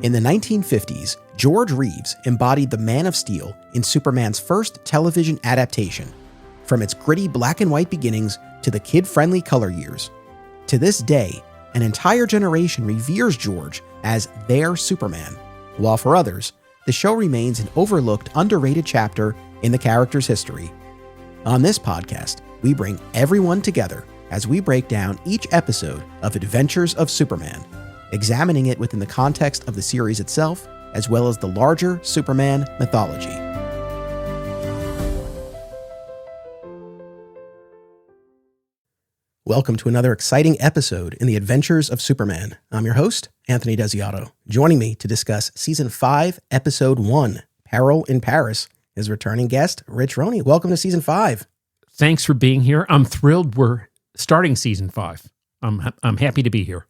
In the 1950s, George Reeves embodied the Man of Steel in Superman's first television adaptation, from its gritty black and white beginnings to the kid-friendly color years. To this day, an entire generation reveres George as their Superman, while for others, the show remains an overlooked, underrated chapter in the character's history. On this podcast, we bring everyone together as we break down each episode of Adventures of Superman, examining it within the context of the series itself, as well as the larger Superman mythology. Welcome to another exciting episode in the Adventures of Superman. I'm your host, Anthony Desiato. Joining me to discuss Season 5, Episode 1, Peril in Paris, is returning guest, Rich Roney. Welcome to Season 5. Thanks for being here. I'm thrilled we're starting Season 5. I'm happy to be here.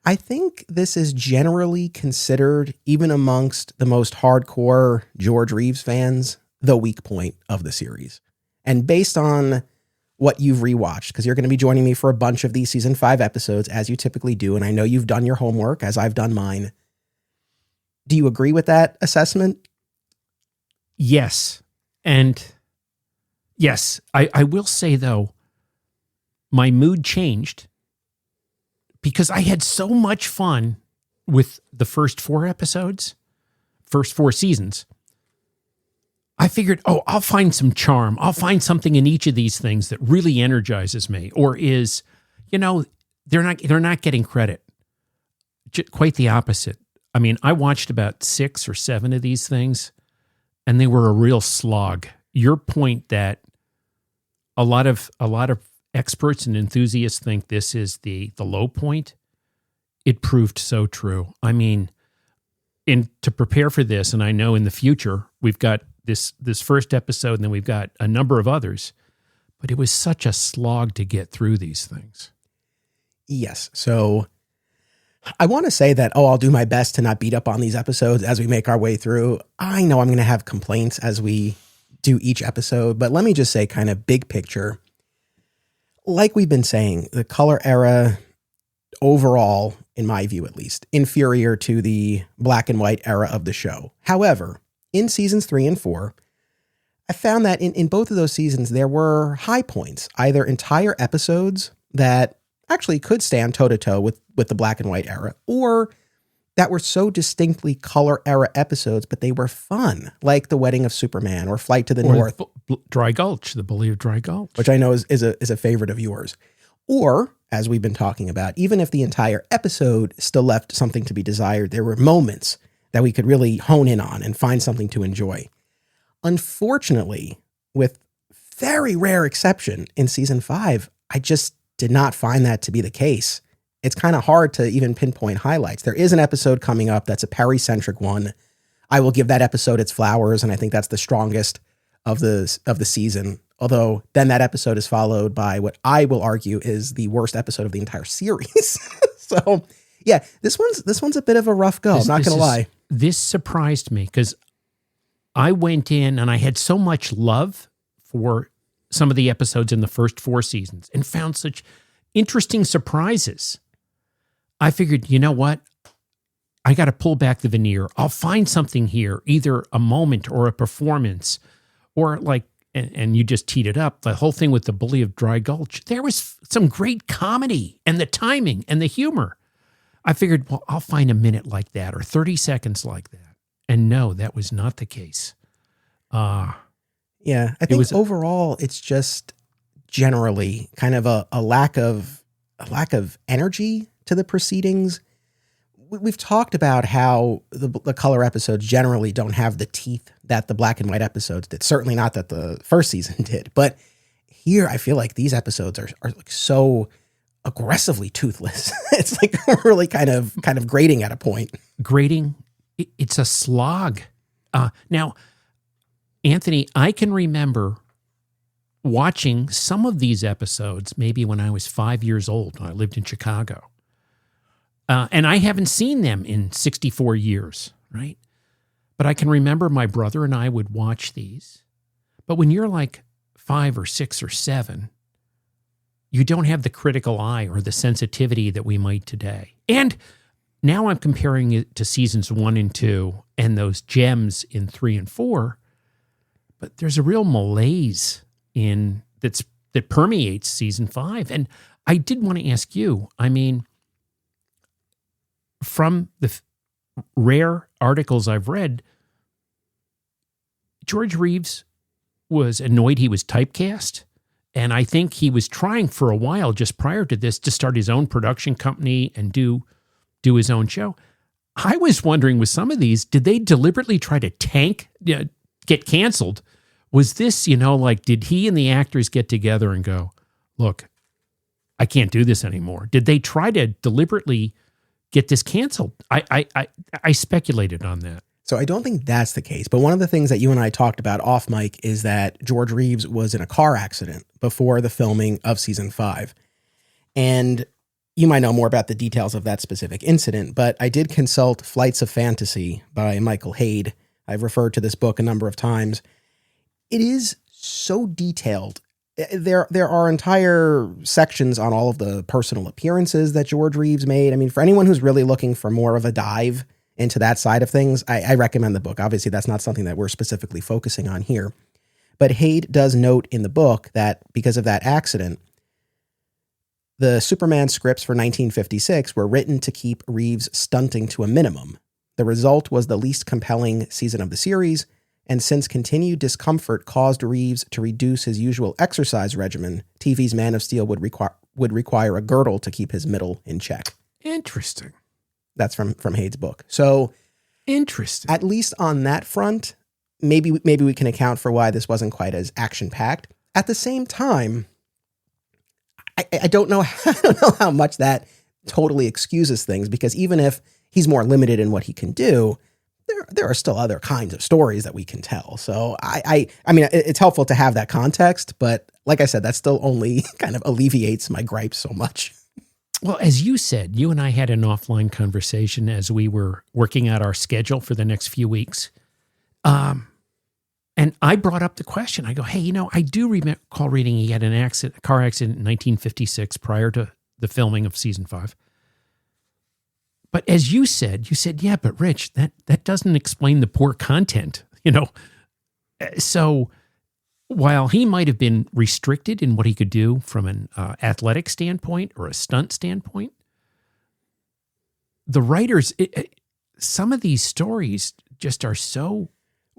I think this is generally considered, even amongst the most hardcore George Reeves fans, the weak point of the series. And based on what you've rewatched, because you're going to be joining me for a bunch of these Season 5 episodes, as you typically do, and I know you've done your homework, as I've done mine. Do you agree with that assessment? Yes. And yes, I will say, though, my mood changed because I had so much fun with the first 4 seasons. I figured, I'll find some charm. I'll find something in each of these things that really energizes me, or is, they're not getting credit. Quite the opposite. I mean, I watched about 6 or 7 of these things, and they were a real slog. Your point that a lot of experts and enthusiasts think this is the low point, it proved so true. I mean, to prepare for this, and I know in the future we've got this first episode, and then we've got a number of others, but it was such a slog to get through these things. Yes. So I want to say that, I'll do my best to not beat up on these episodes as we make our way through. I know I'm going to have complaints as we do each episode, but let me just say, kind of big picture, like we've been saying, the color era overall, in my view at least, inferior to the black and white era of the show. However, in seasons 3 and 4, I found that in both of those seasons, there were high points, either entire episodes that actually could stand toe-to-toe with the black and white era, or that were so distinctly color era episodes, but they were fun, like The Wedding of Superman or Flight to the North. Dry Gulch, The Bully of Dry Gulch. Which I know is a favorite of yours. Or, as we've been talking about, even if the entire episode still left something to be desired, there were moments that we could really hone in on and find something to enjoy. Unfortunately, with very rare exception in Season 5, I just did not find that to be the case. It's kind of hard to even pinpoint highlights. There is an episode coming up that's a Perry-centric one. I will give that episode its flowers, and I think that's the strongest of the season. Although then that episode is followed by what I will argue is the worst episode of the entire series. So yeah, this one's a bit of a rough go. I'm not going to lie. This surprised me because I went in and I had so much love for some of the episodes in the first 4 seasons and found such interesting surprises. I figured, you know what? I got to pull back the veneer. I'll find something here, either a moment or a performance, or like, and you just teed it up, the whole thing with The Bully of Dry Gulch. There was some great comedy and the timing and the humor. I figured, well, I'll find a minute like that or 30 seconds like that. And no, that was not the case. Yeah, I think overall it's just generally kind of a lack of energy to the proceedings. We've talked about how the color episodes generally don't have the teeth that the black and white episodes did. Certainly not that the first season did, but here I feel like these episodes are like so aggressively toothless. It's like really kind of grating at a point. Grating. It's a slog. Now, Anthony, I can remember watching some of these episodes maybe when I was 5 years old. I lived in Chicago. And I haven't seen them in 64 years, right? But I can remember my brother and I would watch these. But when you're like 5 or 6 or 7, you don't have the critical eye or the sensitivity that we might today. And now I'm comparing it to seasons 1 and 2 and those gems in 3 and 4, but there's a real malaise that permeates season 5. And I did want to ask you, I mean, from the rare articles I've read, George Reeves was annoyed he was typecast. And I think he was trying for a while just prior to this to start his own production company and do his own show. I was wondering with some of these, did they deliberately try to get canceled? Was this, like, did he and the actors get together and go, look, I can't do this anymore? Did they try to deliberately get this canceled? I speculated on that. So I don't think that's the case. But one of the things that you and I talked about off mic is that George Reeves was in a car accident before the filming of season 5. And you might know more about the details of that specific incident, but I did consult Flights of Fantasy by Michael Haid. I've referred to this book a number of times. It is so detailed. There are entire sections on all of the personal appearances that George Reeves made. I mean, for anyone who's really looking for more of a dive into that side of things, I recommend the book. Obviously, that's not something that we're specifically focusing on here. But Haid does note in the book that because of that accident, the Superman scripts for 1956 were written to keep Reeves stunting to a minimum. The result was the least compelling season of the series, and since continued discomfort caused Reeves to reduce his usual exercise regimen, TV's Man of Steel would require a girdle to keep his middle in check. Interesting. That's from Haid's book. So interesting. At least on that front, maybe we can account for why this wasn't quite as action-packed. At the same time, I don't know how much that totally excuses things, because even if he's more limited in what he can do, there are still other kinds of stories that we can tell. So I mean, it's helpful to have that context, but like I said, that still only kind of alleviates my gripes so much. Well, as you said, you and I had an offline conversation as we were working out our schedule for the next few weeks. And I brought up the question. I go, hey, I do recall reading he had a car accident in 1956 prior to the filming of season 5. But as you said, yeah, but Rich, that doesn't explain the poor content, So while he might have been restricted in what he could do from an athletic standpoint or a stunt standpoint, the writers, some of these stories just are so...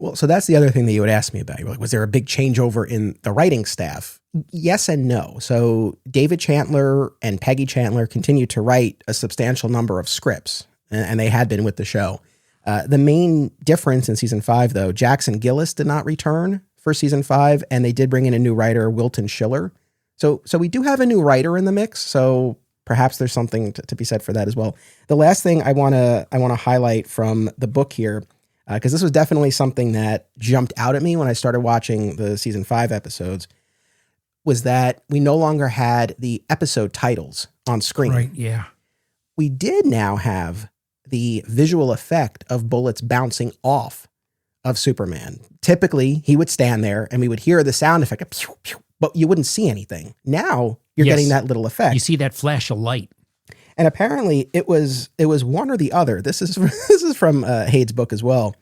Well, so that's the other thing that you would ask me about. You're like, was there a big changeover in the writing staff? Yes and no. So David Chandler and Peggy Chandler continued to write a substantial number of scripts, and they had been with the show. The main difference in season 5, though, Jackson Gillis did not return for season 5, and they did bring in a new writer, Wilton Schiller. So we do have a new writer in the mix, so perhaps there's something to be said for that as well. The last thing I want to highlight from the book here, because this was definitely something that jumped out at me when I started watching the season 5 episodes, was that we no longer had the episode titles on screen. Right, yeah. We did now have the visual effect of bullets bouncing off of Superman. Typically, he would stand there and we would hear the sound effect of pew, pew, but you wouldn't see anything. Now you're getting that little effect. You see that flash of light. And apparently it was one or the other. This is from Haid's book as well.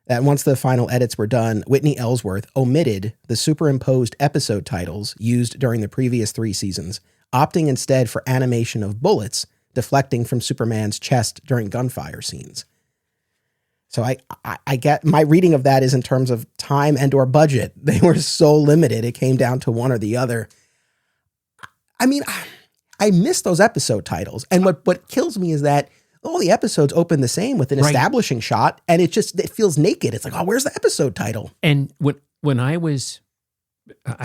That once the final edits were done, Whitney Ellsworth omitted the superimposed episode titles used during the previous 3 seasons, opting instead for animation of bullets deflecting from Superman's chest during gunfire scenes. So I get my reading of that is in terms of time and or budget. They were so limited. It came down to one or the other. I mean, I miss those episode titles. And what kills me is that all the episodes open the same with an establishing shot, and it feels naked. It's like, oh, where's the episode title? And when I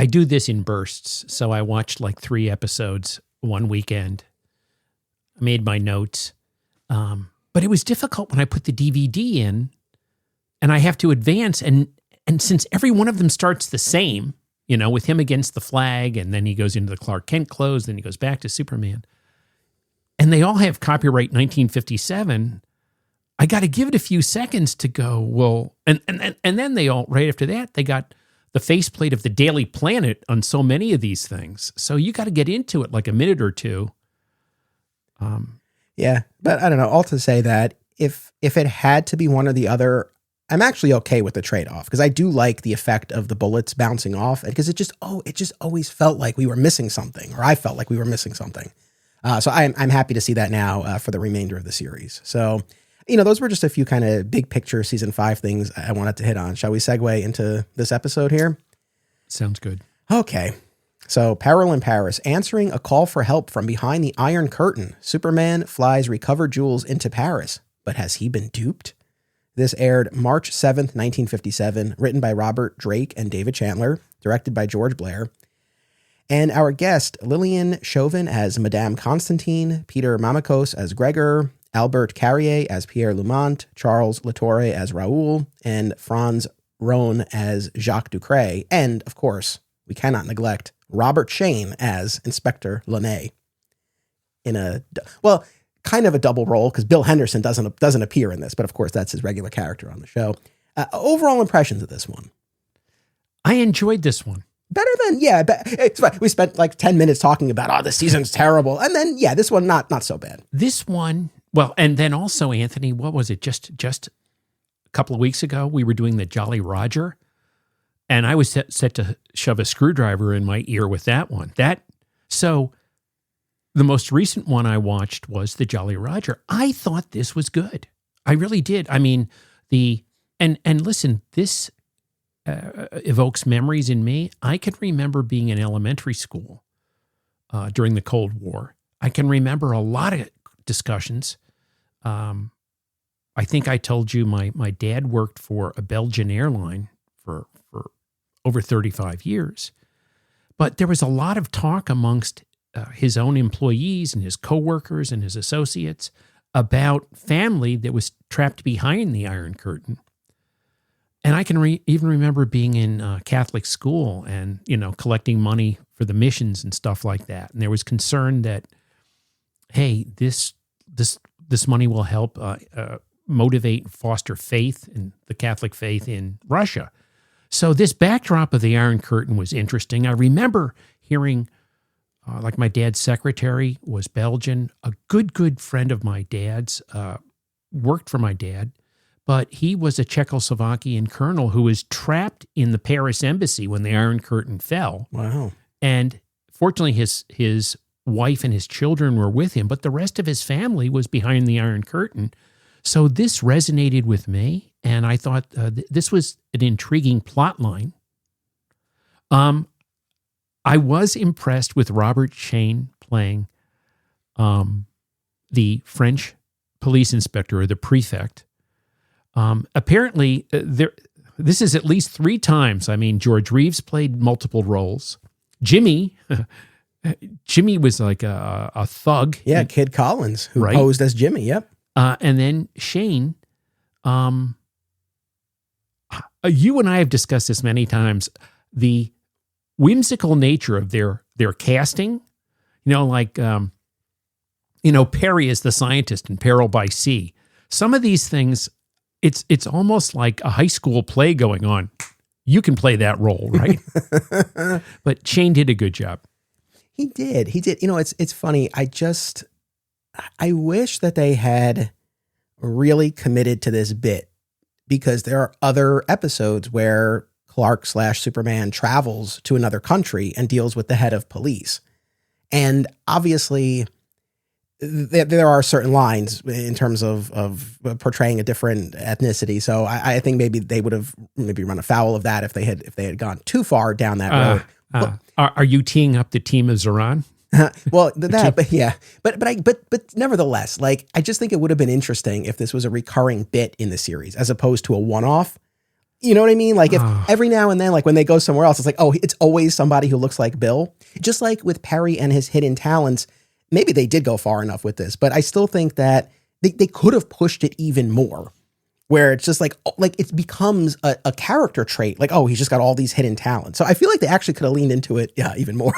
do this in bursts, so I watched like 3 episodes one weekend. I made my notes, but it was difficult when I put the DVD in, and I have to advance, and since every one of them starts the same, with him against the flag, and then he goes into the Clark Kent clothes, then he goes back to Superman. And they all have copyright 1957. I got to give it a few seconds to go, well, and then they all, right after that, they got the faceplate of the Daily Planet on so many of these things. So you got to get into it like a minute or two. Yeah, but I don't know. All to say that if it had to be one or the other, I'm actually okay with the trade-off because I do like the effect of the bullets bouncing off because it just always felt like we were missing something, or I felt like we were missing something. So I'm happy to see that now for the remainder of the series. So, those were just a few kind of big picture season 5 things I wanted to hit on. Shall we segue into this episode here? Sounds good. Okay. So, Peril in Paris, answering a call for help from behind the Iron Curtain. Superman flies recovered jewels into Paris, but has he been duped? This aired March 7th, 1957, written by Robert Drake and David Chandler, directed by George Blair. And our guest, Lillian Chauvin as Madame Constantine, Peter Mamakos as Gregor, Albert Carrier as Pierre Lumont, Charles Latore as Raoul, and Franz Rohn as Jacques Ducret, and, of course, we cannot neglect Robert Shane as Inspector Laney. Kind of a double role because Bill Henderson doesn't appear in this, but of course that's his regular character on the show. Overall impressions of this one? I enjoyed this one. Better than, it's fine. We spent like 10 minutes talking about, this season's terrible. And then, this one, not so bad. This one, well, and then also, Anthony, what was it? Just a couple of weeks ago, we were doing the Jolly Roger, and I was set to shove a screwdriver in my ear with that one. So the most recent one I watched was the Jolly Roger. I thought this was good. I really did. I mean, and listen, this evokes memories in me. I can remember being in elementary school during the Cold War. I can remember a lot of discussions. I think I told you my dad worked for a Belgian airline for over 35 years. But there was a lot of talk amongst his own employees and his coworkers and his associates about family that was trapped behind the Iron Curtain. And I can even remember being in Catholic school and, collecting money for the missions and stuff like that. And there was concern that, hey, this money will help motivate and foster faith in the Catholic faith in Russia. So this backdrop of the Iron Curtain was interesting. I remember hearing, like my dad's secretary was Belgian, a good friend of my dad's, worked for my dad, but he was a Czechoslovakian colonel who was trapped in the Paris embassy when the Iron Curtain fell. Wow. And fortunately, his wife and his children were with him, but the rest of his family was behind the Iron Curtain. So this resonated with me, and I thought this was an intriguing plot line. I was impressed with Robert Shane playing the French police inspector, or the prefect. Apparently, this is at least 3 times. I mean, George Reeves played multiple roles. Jimmy was like a thug. Yeah, Kid Collins, who posed as Jimmy, yep. And then Shane, you and I have discussed this many times, the whimsical nature of their casting, Perry is the scientist in Peril by Sea. Some of these things, it's almost like a high school play going on. You can play that role, right? But Shane did a good job. He did. It's funny. I wish that they had really committed to this bit, because there are other episodes where Clark/Superman travels to another country and deals with the head of police. And obviously there are certain lines in terms of portraying a different ethnicity. So I think maybe they would have run afoul of that if they had gone too far down that road. Are you teeing up the team of Zoran? Well, but nevertheless, like, I just think it would have been interesting if this was a recurring bit in the series as opposed to a one-off. You know what I mean? Like, if every now and then, like when they go somewhere else, it's like, it's always somebody who looks like Bill. Just like with Perry and his hidden talents, maybe they did go far enough with this, but I still think that they could have pushed it even more, where it's just like it becomes a character trait. Like, he's just got all these hidden talents. So I feel like they actually could have leaned into it, even more.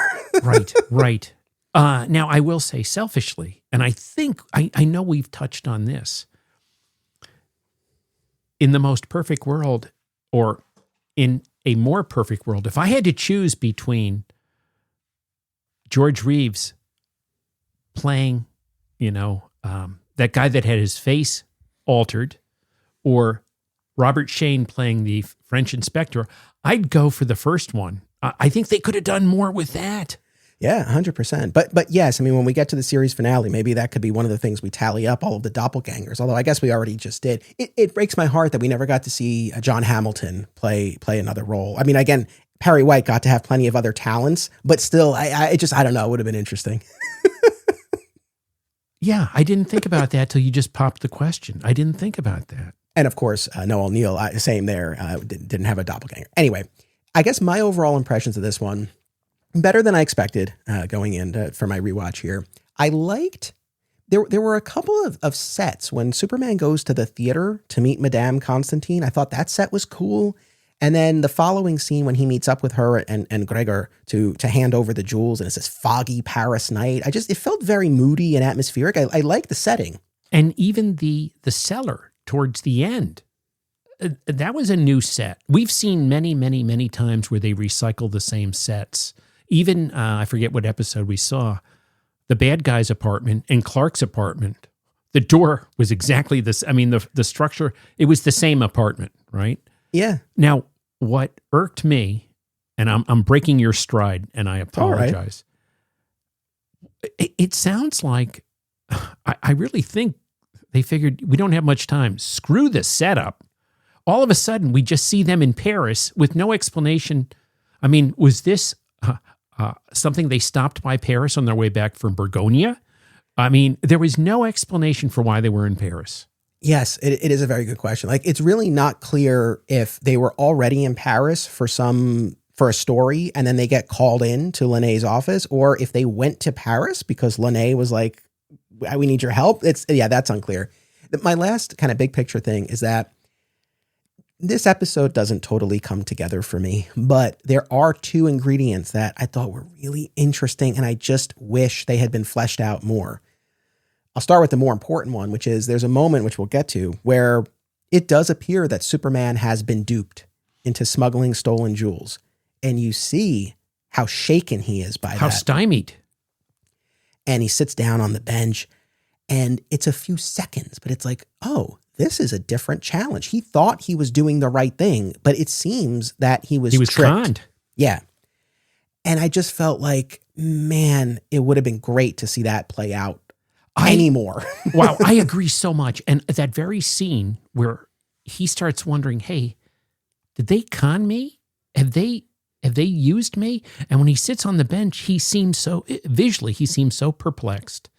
Right. Now, I will say selfishly, and I think, I know we've touched on this, in the most perfect world, or in a more perfect world, if I had to choose between George Reeves playing, that guy that had his face altered, or Robert Shane playing the French inspector, I'd go for the first one. I think they could have done more with that. Yeah, 100%. But yes, I mean, when we get to the series finale, maybe that could be one of the things we tally up all of the doppelgangers, although I guess we already just did. It breaks my heart that we never got to see John Hamilton play another role. I mean, again, Perry White got to have plenty of other talents, but still, I don't know, it would have been interesting. Yeah, I didn't think about that till you just popped the question. I didn't think about that. And of course, Noel Neal, same there, didn't have a doppelganger. Anyway, I guess my overall impressions of this one, better than I expected going in for my rewatch here. I liked, there were a couple of sets when Superman goes to the theater to meet Madame Constantine. I thought that set was cool. And then the following scene when he meets up with her and Gregor to hand over the jewels, and it's this foggy Paris night. It felt very moody and atmospheric. I like the setting. And even the cellar towards the end, that was a new set. We've seen many, many, many times where they recycle the same sets. Even, I forget what episode we saw, the bad guy's apartment and Clark's apartment. The door was exactly this. I mean, the structure, it was the same apartment, right? Yeah. Now, what irked me, and I'm breaking your stride, and I apologize. It sounds like, I really think they figured we don't have much time. Screw the setup. All of a sudden, we just see them in Paris with no explanation. I mean, was this something they stopped by Paris on their way back from Burgonia? I mean, there was no explanation for why they were in Paris. Yes, it is a very good question. Like, it's really not clear if they were already in Paris for a story and then they get called in to Lené's office, or if they went to Paris because Lené was like, we need your help. That's unclear. My last kind of big picture thing is that this episode doesn't totally come together for me, but there are two ingredients that I thought were really interesting, and I just wish they had been fleshed out more. I'll start with the more important one, which is there's a moment, which we'll get to, where it does appear that Superman has been duped into smuggling stolen jewels. And you see how shaken he is by that. How stymied. And he sits down on the bench, and it's a few seconds, but it's like, oh, this is a different challenge. He thought he was doing the right thing, but it seems that he was tricked. Conned. Yeah. And I just felt like, man, it would have been great to see that play out anymore. Wow, I agree so much. And that very scene where he starts wondering, hey, did they con me? Have they used me? And when he sits on the bench, he seems so perplexed.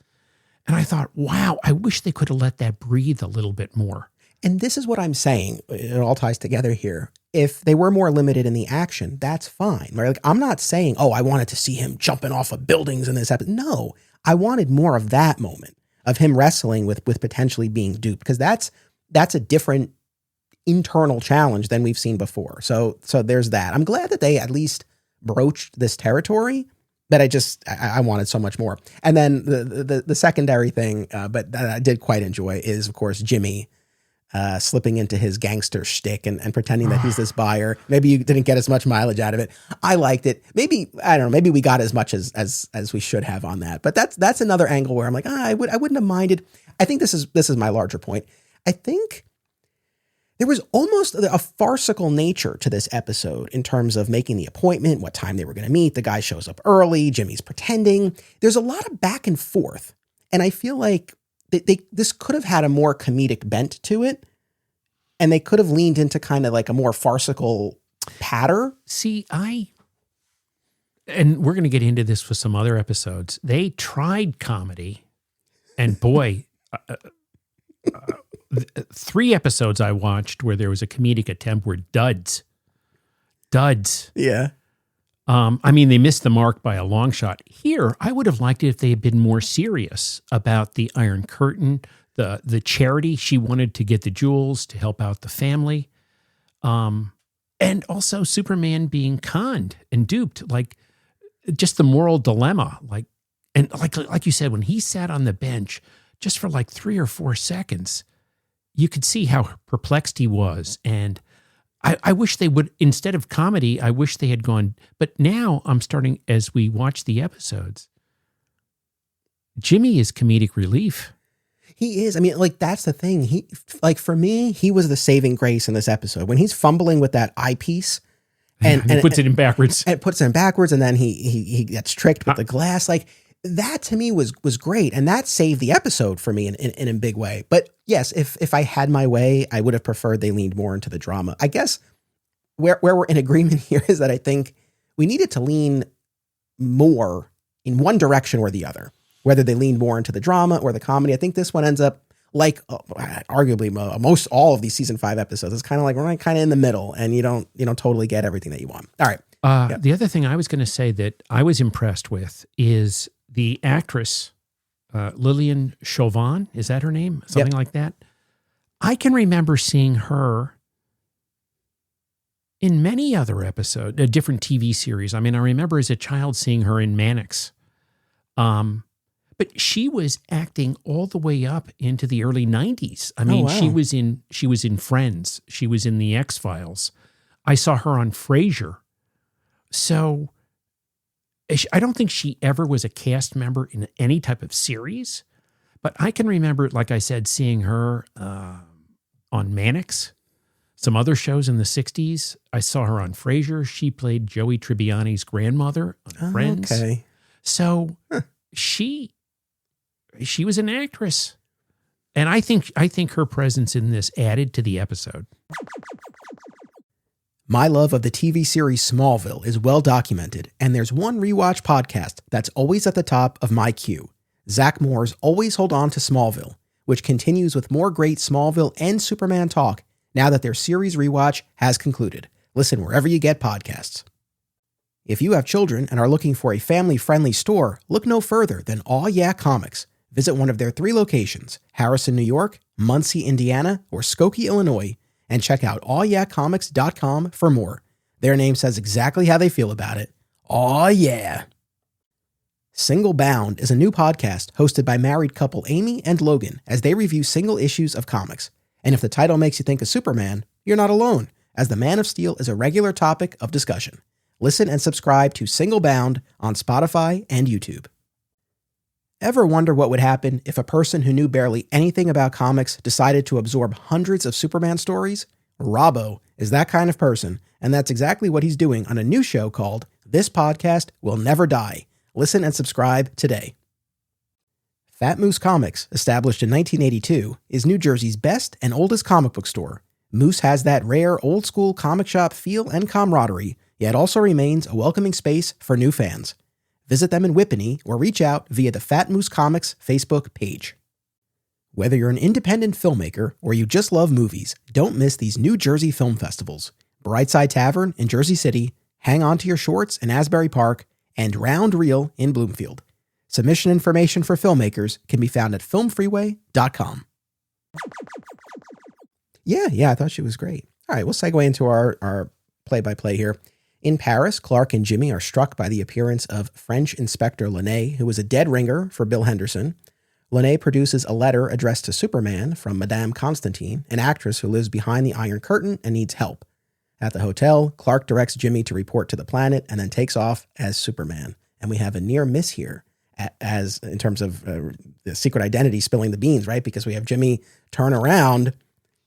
And I thought, wow, I wish they could have let that breathe a little bit more. And this is what I'm saying. It all ties together here. If they were more limited in the action, that's fine. Right? Like, I'm not saying, oh, I wanted to see him jumping off of buildings in this episode. No, I wanted more of that moment of him wrestling with potentially being duped, because that's a different internal challenge than we've seen before. So there's that. I'm glad that they at least broached this territory, but I wanted so much more. And then the secondary thing, but that I did quite enjoy, is of course Jimmy slipping into his gangster shtick and pretending that he's this buyer. Maybe you didn't get as much mileage out of it. I liked it. Maybe, I don't know, maybe we got as much as we should have on that. But that's another angle where I'm like, I wouldn't have minded. I think this is my larger point. I think there was almost a farcical nature to this episode in terms of making the appointment, what time they were going to meet. The guy shows up early. Jimmy's pretending. There's a lot of back and forth. And I feel like this could have had a more comedic bent to it. And they could have leaned into kind of like a more farcical patter. See, and we're going to get into this with some other episodes. They tried comedy, and boy, 3 episodes I watched where there was a comedic attempt were duds. Yeah. I mean, they missed the mark by a long shot. Here, I would have liked it if they had been more serious about the Iron Curtain, the charity she wanted to get the jewels to help out the family, and also Superman being conned and duped, like just the moral dilemma. Like you said, when he sat on the bench just for like 3 or 4 seconds, you could see how perplexed he was. And I wish they would, instead of comedy, I wish they had gone. But now I'm starting, as we watch the episodes, Jimmy is comedic relief. He is. I mean, like, that's the thing. For me, he was the saving grace in this episode. When he's fumbling with that eyepiece and he puts it in backwards. And puts it in backwards, and then he gets tricked with the glass. Like, that to me was great. And that saved the episode for me in a big way. But yes, if I had my way, I would have preferred they leaned more into the drama. I guess where we're in agreement here is that I think we needed to lean more in one direction or the other, whether they leaned more into the drama or the comedy. I think this one ends up like arguably most all of these season 5 episodes. It's kind of like we're kind of in the middle, and you don't totally get everything that you want. All right. The other thing I was going to say that I was impressed with is the actress, Lillian Chauvin. Is that her name? Something like that. I can remember seeing her in many other episodes, a different TV series. I mean, I remember as a child seeing her in Mannix. But she was acting all the way up into the early 90s. I mean, she was in Friends. She was in the X-Files. I saw her on Frasier. So I don't think she ever was a cast member in any type of series, but I can remember, like I said, seeing her on Mannix, some other shows in the 60s. I saw her on Frasier. She played Joey Tribbiani's grandmother on Friends. Okay. So she was an actress. And I think her presence in this added to the episode. My love of the TV series Smallville is well documented, and there's one rewatch podcast that's always at the top of my queue. Zach Moore's Always Hold On to Smallville, which continues with more great Smallville and Superman talk now that their series rewatch has concluded. Listen wherever you get podcasts. If you have children and are looking for a family-friendly store, look no further than Aw Yeah Comics. Visit one of their 3 locations, Harrison, New York, Muncie, Indiana, or Skokie, Illinois, and check out awyeahcomics.com for more. Their name says exactly how they feel about it. Aw yeah. Single Bound is a new podcast hosted by married couple Amy and Logan as they review single issues of comics. And if the title makes you think of Superman, you're not alone, as the Man of Steel is a regular topic of discussion. Listen and subscribe to Single Bound on Spotify and YouTube. Ever wonder what would happen if a person who knew barely anything about comics decided to absorb hundreds of Superman stories? Robbo is that kind of person, and that's exactly what he's doing on a new show called This Podcast Will Never Die. Listen and subscribe today. Fat Moose Comics, established in 1982, is New Jersey's best and oldest comic book store. Moose has that rare old-school comic shop feel and camaraderie, yet also remains a welcoming space for new fans. Visit them in Whippany or reach out via the Fat Moose Comics Facebook page. Whether you're an independent filmmaker or you just love movies, don't miss these New Jersey film festivals. Brightside Tavern in Jersey City, Hang On to Your Shorts in Asbury Park, and Round Reel in Bloomfield. Submission information for filmmakers can be found at filmfreeway.com. Yeah, I thought she was great. All right, we'll segue into our play-by-play here. In Paris, Clark and Jimmy are struck by the appearance of French Inspector Launay, who was a dead ringer for Bill Henderson. Launay produces a letter addressed to Superman from Madame Constantine, an actress who lives behind the Iron Curtain and needs help. At the hotel, Clark directs Jimmy to report to the planet and then takes off as Superman. And we have a near miss here, as in terms of the secret identity spilling the beans, right? Because we have Jimmy turn around,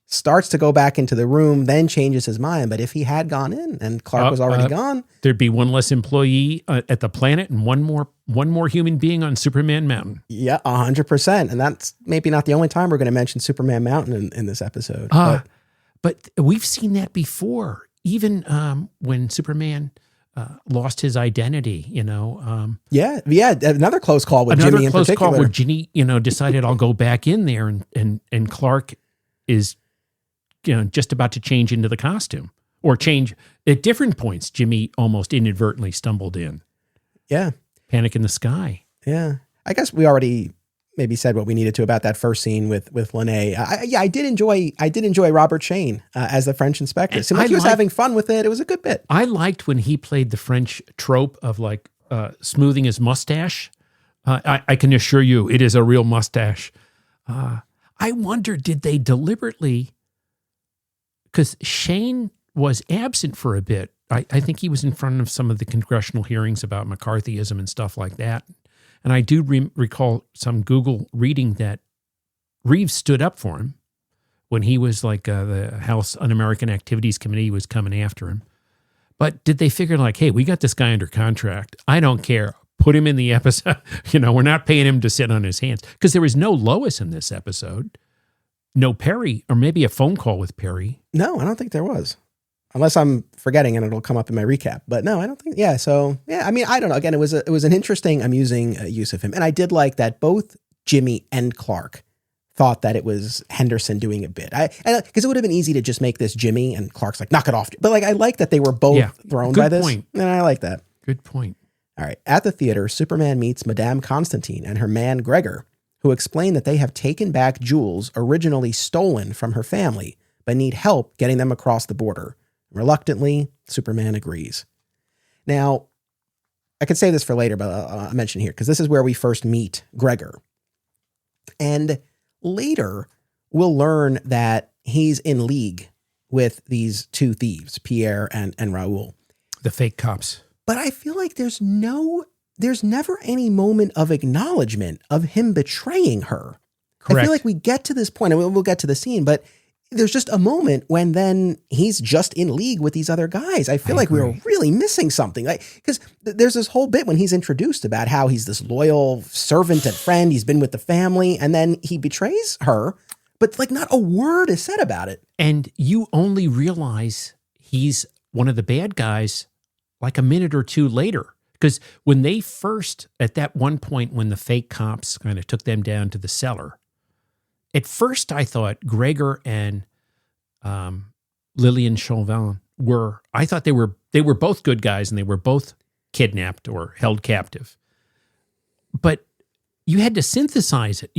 starts to go back into the room, then changes his mind. But if he had gone in and Clark was already gone, there'd be one less employee at the planet and one more human being on Superman Mountain. Yeah, 100%. And that's maybe not the only time we're going to mention Superman Mountain in this episode. But we've seen that before, even when Superman lost his identity, Yeah, another close call with Jimmy in particular. Another close call where Ginny, decided I'll go back in there and Clark is just about to change into the costume or change at different points. Jimmy almost inadvertently stumbled in. Yeah. Panic in the Sky. Yeah. I guess we already maybe said what we needed to about that first scene with Launay. I did enjoy Robert Shane as the French inspector. It seemed like he was having fun with it. It was a good bit. I liked when he played the French trope of smoothing his mustache. I can assure you it is a real mustache. I wonder, did they deliberately, because Shane was absent for a bit. I think he was in front of some of the congressional hearings about McCarthyism and stuff like that. And I do recall some Google reading that Reeves stood up for him when he was like the House Un-American Activities Committee was coming after him. But did they figure like, hey, we got this guy under contract. I don't care. Put him in the episode. We're not paying him to sit on his hands. Because there was no Lois in this episode. No Perry, or maybe a phone call with Perry. No, I don't think there was. Unless I'm forgetting and it'll come up in my recap. But no, I don't think. Yeah. So yeah, I mean, I don't know. Again, it was an interesting, amusing use of him. And I did like that both Jimmy and Clark thought that it was Henderson doing a bit. Because it would have been easy to just make this Jimmy and Clark's like, knock it off. But like, I like that they were both thrown by this. Point. And I like that. Good point. All right. At the theater, Superman meets Madame Constantine and her man Gregor, who explain that they have taken back jewels originally stolen from her family, but need help getting them across the border. Reluctantly, Superman agrees. Now, I could say this for later, but I'll mention here, because this is where we first meet Gregor. And later, we'll learn that he's in league with these two thieves, Pierre and Raoul. The fake cops. But I feel like there's never any moment of acknowledgement of him betraying her. Correct. I feel like we get to this point, and we'll get to the scene, but there's just a moment when then he's just in league with these other guys. I feel like we were really missing something. Because there's this whole bit when he's introduced about how he's this loyal servant and friend. He's been with the family, and then he betrays her, but like not a word is said about it. And you only realize he's one of the bad guys like a minute or two later. Because when they first, at that one point when the fake cops kind of took them down to the cellar, at first I thought Gregor and Lillian Chauvin I thought they were both good guys and they were both kidnapped or held captive. But you had to synthesize it.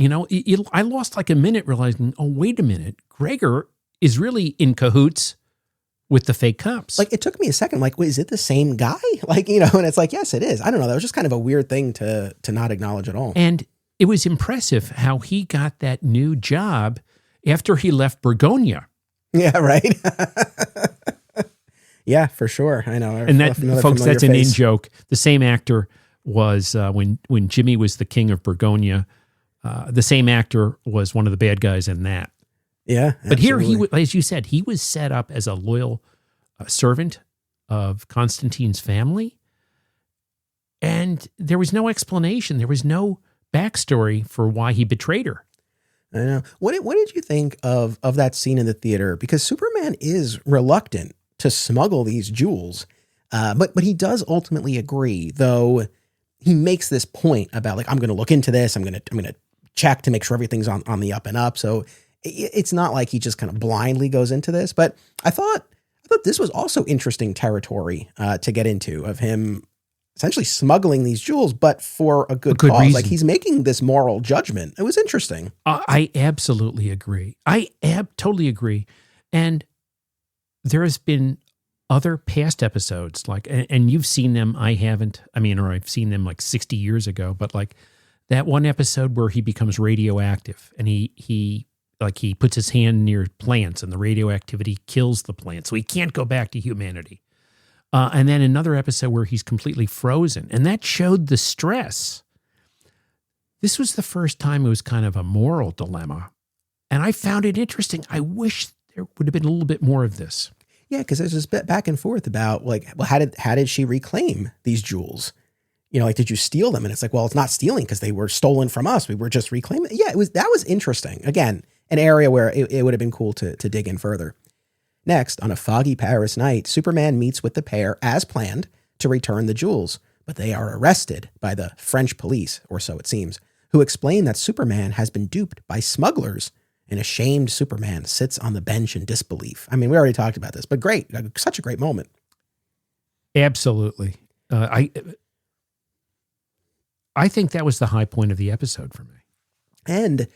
I lost like a minute realizing, oh, wait a minute, Gregor is really in cahoots with the fake cops. Like, it took me a second. Like, wait, is it the same guy? Like, and it's like, yes, it is. I don't know. That was just kind of a weird thing to not acknowledge at all. And it was impressive how he got that new job after he left Bergonia. Yeah, right. Yeah, for sure. I know. And that, folks, that's an in-joke. The same actor was, when Jimmy was the king of Bergonia, the same actor was one of the bad guys in that. Yeah. But absolutely. Here, as you said, he was set up as a loyal servant of Constantine's family. And there was no explanation. There was no backstory for why he betrayed her. I know. What did you think of that scene in the theater? Because Superman is reluctant to smuggle these jewels, but he does ultimately agree, though he makes this point about like, I'm going to look into this. I'm going to check to make sure everything's on the up and up. So it's not like he just kind of blindly goes into this, but I thought this was also interesting territory to get into, of him essentially smuggling these jewels, but for a good cause. Reason. Like, he's making this moral judgment. It was interesting. I absolutely agree. I totally agree. And there has been other past episodes, like, and you've seen them. I haven't. I mean, or I've seen them like 60 years ago, but like that one episode where he becomes radioactive and he puts his hand near plants and the radioactivity kills the plant. So he can't go back to humanity. And then another episode where he's completely frozen. And that showed the stress. This was the first time it was kind of a moral dilemma. And I found it interesting. I wish there would have been a little bit more of this. Yeah, because there's this bit back and forth about like, well, how did she reclaim these jewels? Like, did you steal them? And it's like, well, it's not stealing because they were stolen from us. We were just reclaiming. Yeah, that was interesting. Again, an area where it would have been cool to dig in further. Next, on a foggy Paris night, Superman meets with the pair as planned to return the jewels, but they are arrested by the French police, or so it seems, who explain that Superman has been duped by smugglers. An ashamed Superman sits on the bench in disbelief. I mean, we already talked about this, but great. Such a great moment. Absolutely. I think that was the high point of the episode for me. And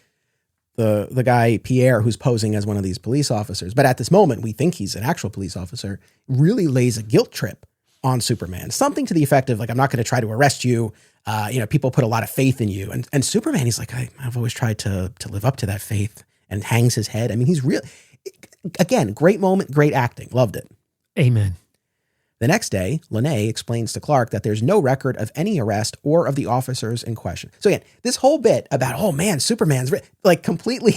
the guy, Pierre, who's posing as one of these police officers, but at this moment, we think he's an actual police officer, really lays a guilt trip on Superman. Something to the effect of, like, I'm not going to try to arrest you. People put a lot of faith in you. And Superman, he's like, I've always tried to live up to that faith, and hangs his head. I mean, he's real. Again, great moment, great acting. Loved it. Amen. The next day, Lene explains to Clark that there's no record of any arrest or of the officers in question. So again, this whole bit about, oh man, Superman's like completely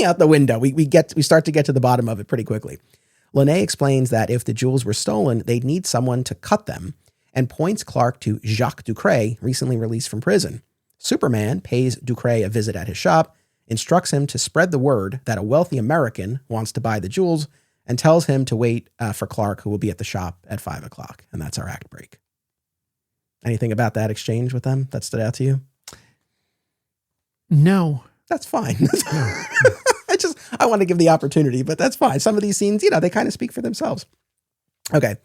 out the window. We start to get to the bottom of it pretty quickly. Lene explains that if the jewels were stolen, they'd need someone to cut them, and points Clark to Jacques Ducret, recently released from prison. Superman pays Ducret a visit at his shop, instructs him to spread the word that a wealthy American wants to buy the jewels, and tells him to wait for Clark, who will be at the shop at 5 o'clock. And that's our act break. Anything about that exchange with them that stood out to you? No. That's fine. I want to give the opportunity, but that's fine. Some of these scenes, they kind of speak for themselves. Okay.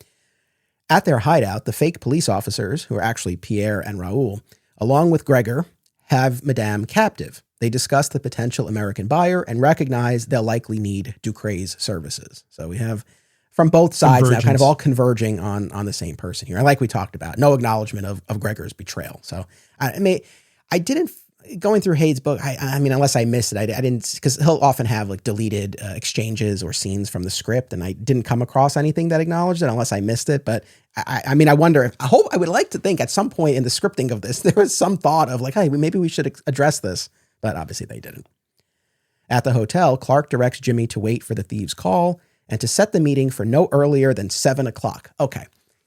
At their hideout, the fake police officers, who are actually Pierre and Raoul, along with Gregor, have Madame captive. They discuss the potential American buyer and recognize they'll likely need Ducret's services. So we have from both sides now kind of all converging on the same person here. Like we talked about, no acknowledgement of Gregor's betrayal. So I didn't, going through Hade's book, I mean, unless I missed it, I didn't, because he'll often have like deleted exchanges or scenes from the script, and I didn't come across anything that acknowledged it unless I missed it. But I mean, I wonder, I would like to think at some point in the scripting of this, there was some thought of like, hey, maybe we should address this. But obviously they didn't. At the hotel, Clark directs Jimmy to wait for the thieves' call and to set the meeting for no earlier than 7 o'clock. Okay,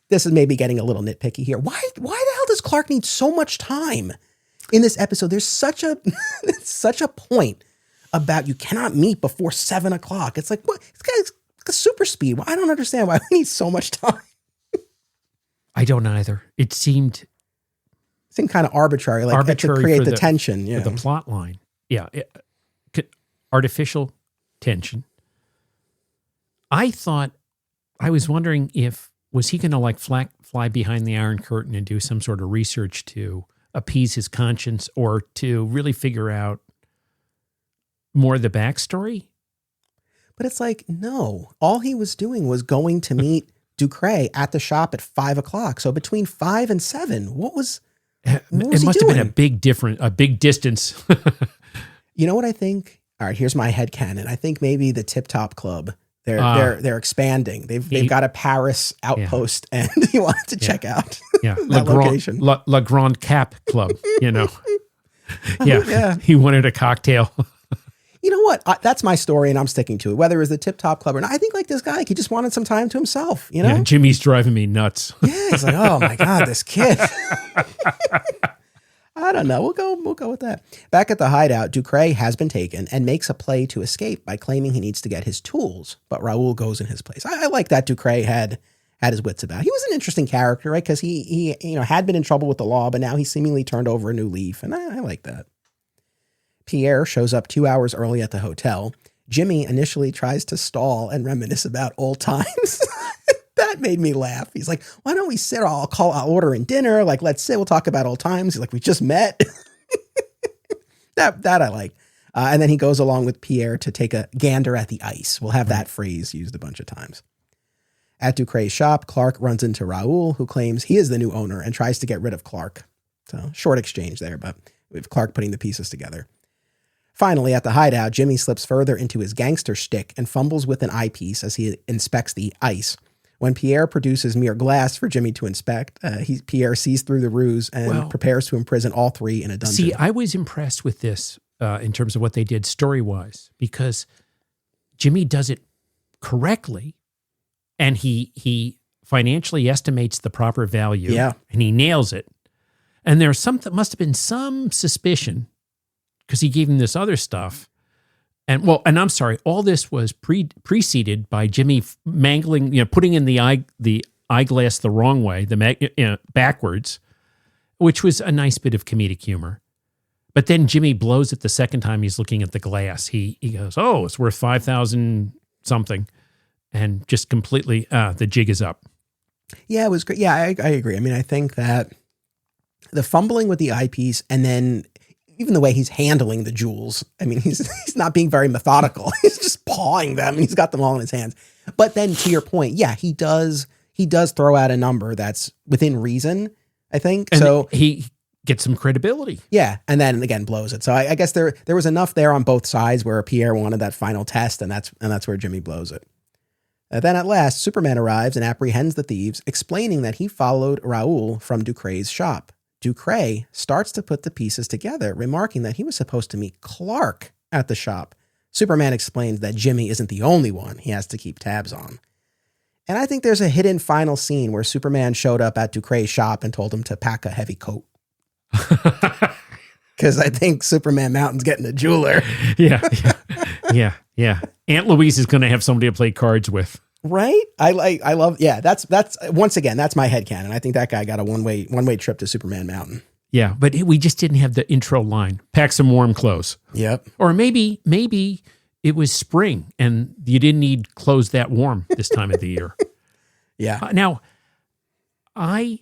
this is maybe getting a little nitpicky here. Why the hell does Clark need so much time in this episode? There's such a point about you cannot meet before 7 o'clock. It's like, what? This guy's like a super speed. I don't understand why we need so much time. I don't either. It seemed kind of arbitrary, like to create the tension. Yeah. For the plot line. Yeah. Artificial tension. I was wondering was he going to like fly behind the Iron Curtain and do some sort of research to appease his conscience or to really figure out more of the backstory? But it's like, no, all he was doing was going to meet Ducret at the shop at 5 o'clock. So between 5 and 7, what was it must have been a big distance. You know what I think? All right, here's my headcanon. I think maybe the Tip Top Club, they're expanding. They've got a Paris outpost, and he wanted to check out that location. La Grande Cap Club, Yeah. He wanted a cocktail. You know what? That's my story, and I'm sticking to it. Whether it was the Tip Top Club or not, I think like this guy, he just wanted some time to himself. Yeah, Jimmy's driving me nuts. Yeah, he's like, oh my God, this kid. I don't know. We'll go with that. Back at the hideout, Ducret has been taken and makes a play to escape by claiming he needs to get his tools, but Raoul goes in his place. I like that Ducret had his wits about. He was an interesting character, right? Because he had been in trouble with the law, but now he seemingly turned over a new leaf, and I like that. Pierre shows up 2 hours early at the hotel. Jimmy initially tries to stall and reminisce about old times. That made me laugh. He's like, why don't we sit? I'll order in dinner. Like, let's sit. We'll talk about old times. He's like, we just met. that I like. And then he goes along with Pierre to take a gander at the ice. We'll have that phrase used a bunch of times. At Ducret's shop, Clark runs into Raoul, who claims he is the new owner and tries to get rid of Clark. So short exchange there, but with Clark putting the pieces together. Finally, at the hideout, Jimmy slips further into his gangster shtick and fumbles with an eyepiece as he inspects the ice. When Pierre produces mere glass for Jimmy to inspect, Pierre sees through the ruse and prepares to imprison all three in a dungeon. See, I was impressed with this in terms of what they did story-wise, because Jimmy does it correctly, and he financially estimates the proper value, and he nails it. And there's must have been some suspicion, because he gave him this other stuff. And I'm sorry, all this was preceded by Jimmy mangling, putting in the eyeglass the wrong way, backwards, which was a nice bit of comedic humor. But then Jimmy blows it the second time he's looking at the glass. He goes, oh, it's worth 5,000 something, and just completely, the jig is up. Yeah, it was great. Yeah, I agree. I mean, I think that the fumbling with the eyepiece, and then even the way he's handling the jewels, I mean, he's not being very methodical. He's just pawing them, and he's got them all in his hands. But then, to your point, yeah, he does throw out a number that's within reason, I think. And so he gets some credibility. Yeah, and then again blows it. So I guess there was enough there on both sides where Pierre wanted that final test, and that's where Jimmy blows it. Then at last, Superman arrives and apprehends the thieves, explaining that he followed Raoul from Ducre's shop. Ducre starts to put the pieces together, remarking that he was supposed to meet Clark at the shop. Superman explains that Jimmy isn't the only one he has to keep tabs on. And I think there's a hidden final scene where Superman showed up at Ducre's shop and told him to pack a heavy coat. Because I think Superman Mountain's getting a jeweler. Yeah. Aunt Louise is going to have somebody to play cards with. Right? I love, that's once again, that's my headcanon. I think that guy got a one-way trip to Superman Mountain. Yeah, but we just didn't have the intro line. Pack some warm clothes. Yep. Or maybe it was spring and you didn't need clothes that warm this time of the year. Yeah. Now, I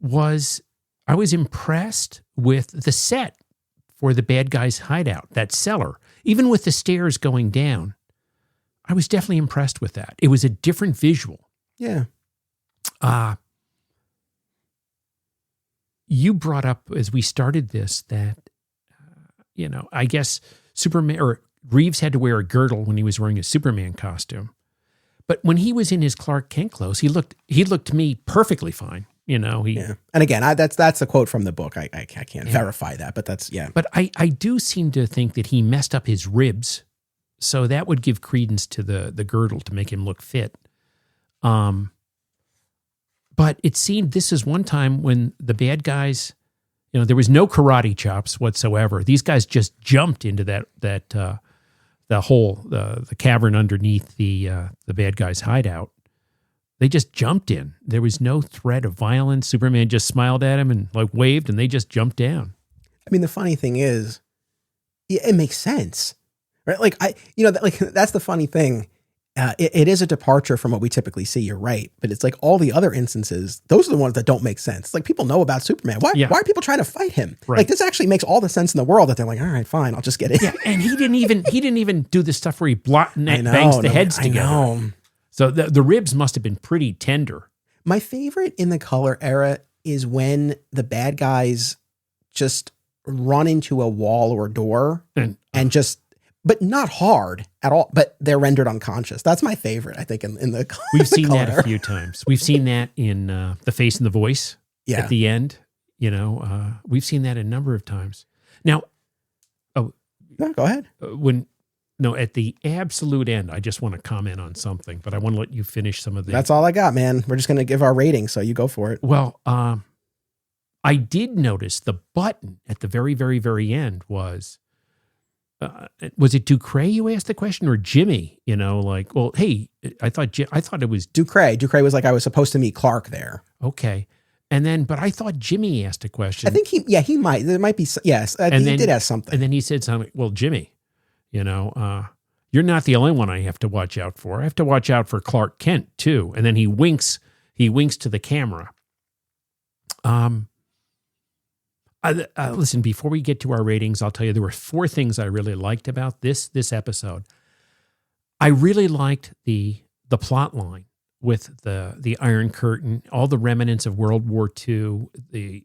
was impressed with the set for the bad guy's hideout, that cellar. Even with the stairs going down, I was definitely impressed with that. It was a different visual. Yeah. You brought up as we started this that, I guess Superman or Reeves had to wear a girdle when he was wearing a Superman costume. But when he was in his Clark Kent clothes, he looked to me perfectly fine. Yeah. And again, that's a quote from the book. I can't verify that, but that's, yeah. But I do seem to think that he messed up his ribs. So that would give credence to the girdle to make him look fit. But it seemed this is one time when the bad guys, there was no karate chops whatsoever. These guys just jumped into the hole, the cavern underneath the bad guy's hideout. They just jumped in. There was no threat of violence. Superman just smiled at him and waved, and they just jumped down. I mean, the funny thing is, it makes sense, right? That's the funny thing. It is a departure from what we typically see. You're right. But it's like all the other instances, those are the ones that don't make sense. Like people know about Superman. Why are people trying to fight him? Right. Like this actually makes all the sense in the world that they're like, all right, fine, I'll just get it. Yeah. And he didn't even do the stuff where he bangs the heads together. I know. So the ribs must have been pretty tender. My favorite in the color era is when the bad guys just run into a wall or a door and just, but not hard at all, but they're rendered unconscious. That's my favorite, I think, in the We've seen that a few times. We've seen that in The Face and the Voice at the end. We've seen that a number of times. Now, no, go ahead. At the absolute end, I just want to comment on something, but I want to let you finish some of the... That's all I got, man. We're just going to give our rating, so you go for it. Well, I did notice the button at the very, very, very end was it Ducre you asked the question or Jimmy? Hey, I thought it was... Ducre. Ducre was like, I was supposed to meet Clark there. Okay. And then, but I thought Jimmy asked a question. I think he might. There might be, yes. He did ask something. And then he said something, well, Jimmy, you're not the only one I have to watch out for. I have to watch out for Clark Kent too. And then he winks to the camera. Listen, before we get to our ratings, I'll tell you there were 4 things I really liked about this episode. I really liked the plot line with the Iron Curtain, all the remnants of World War II, the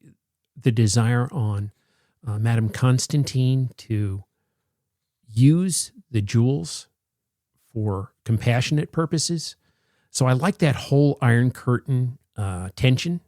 desire on Madame Constantine to use the jewels for compassionate purposes. So I like that whole Iron Curtain tension.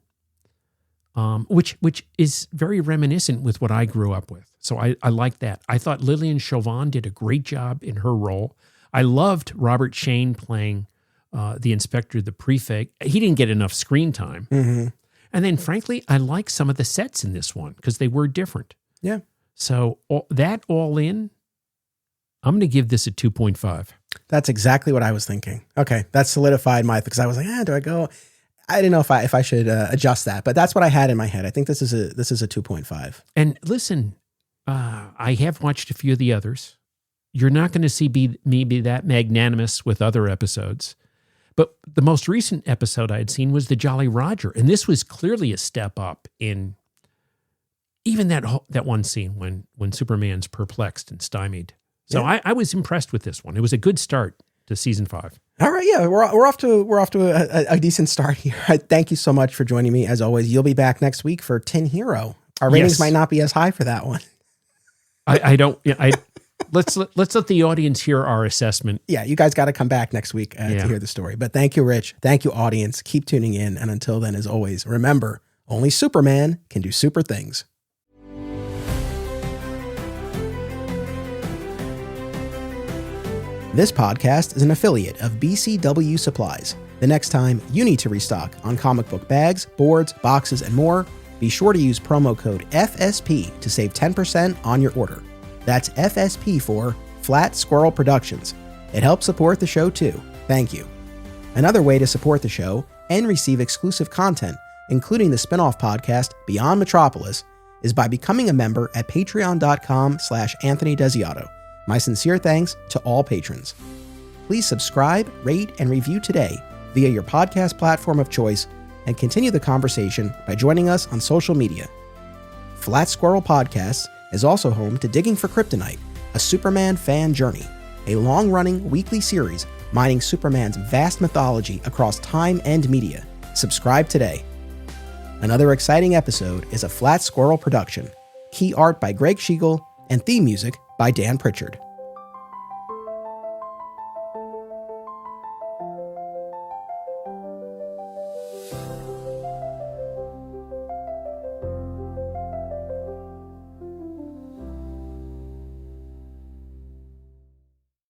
Which is very reminiscent with what I grew up with. So I like that. I thought Lillian Chauvin did a great job in her role. I loved Robert Shane playing the inspector, the prefect. He didn't get enough screen time. Mm-hmm. And then, frankly, I like some of the sets in this one because they were different. Yeah. So all in, I'm going to give this a 2.5. That's exactly what I was thinking. Okay, that solidified my, because I was like, do I go... I didn't know if I should adjust that, but that's what I had in my head. I think this is a 2.5. And listen, I have watched a few of the others. You're not going to see me be that magnanimous with other episodes. But the most recent episode I had seen was the Jolly Roger, and this was clearly a step up in even that one scene when Superman's perplexed and stymied. So yeah. I was impressed with this one. It was a good start to season 5. All right, yeah, we're off to a decent start here. Thank you so much for joining me. As always, you'll be back next week for Tin Hero. Our ratings might not be as high for that one. I don't. let's let the audience hear our assessment. Yeah, you guys got to come back next week to hear the story. But thank you, Rich. Thank you, audience. Keep tuning in. And until then, as always, remember, only Superman can do super things. This podcast is an affiliate of BCW Supplies. The next time you need to restock on comic book bags, boards, boxes, and more, be sure to use promo code FSP to save 10% on your order. That's FSP for Flat Squirrel Productions. It helps support the show too. Thank you. Another way to support the show and receive exclusive content, including the spin-off podcast Beyond Metropolis, is by becoming a member at patreon.com/Anthony Desiato. My sincere thanks to all patrons. Please subscribe, rate, and review today via your podcast platform of choice, and continue the conversation by joining us on social media. Flat Squirrel Podcasts is also home to Digging for Kryptonite, a Superman fan journey, a long-running weekly series mining Superman's vast mythology across time and media. Subscribe today. Another exciting episode is a Flat Squirrel production. Key art by Greg Schiegel and theme music by Dan Pritchard.